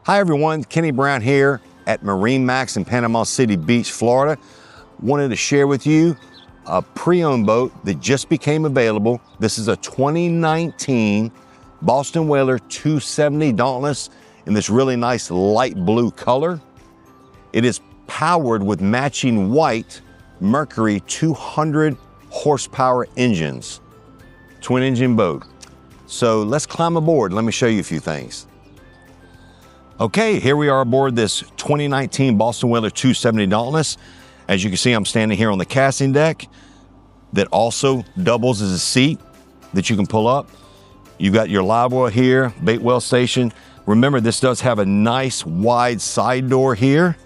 Hi everyone, Kenny Brown here at MarineMax in Panama City Beach, Florida. Wanted to share with you a pre-owned boat that just became available. This is a 2019 Boston Whaler 270 Dauntless in this really nice light blue color. It is powered with matching white Mercury 200 horsepower engines, twin engine boat. So let's climb aboard. Let me show you a few things. Okay, here we are aboard this 2019 Boston Whaler 270 Dauntless. As you can see, I'm standing here on the casting deck that also doubles as a seat that you can pull up. You've got your live well here, bait well station. Remember, this does have a nice wide side door here.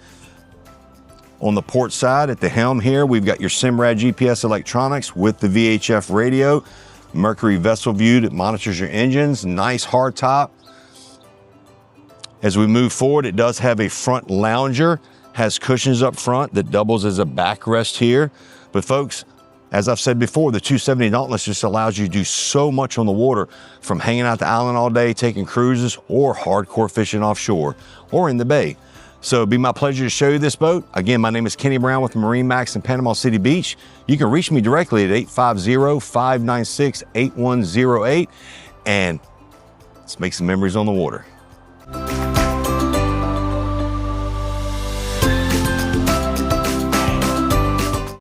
On the port side at the helm here, we've got your Simrad GPS electronics with the VHF radio, Mercury vessel view that monitors your engines, nice hard top. As we move forward, it does have a front lounger, has cushions up front that doubles as a backrest here. But folks, as I've said before, the 270 Dauntless just allows you to do so much on the water, from hanging out the island all day, taking cruises, or hardcore fishing offshore, or in the bay. So it'd be my pleasure to show you this boat. Again, my name is Kenny Brown with MarineMax in Panama City Beach. You can reach me directly at 850-596-8108, and let's make some memories on the water.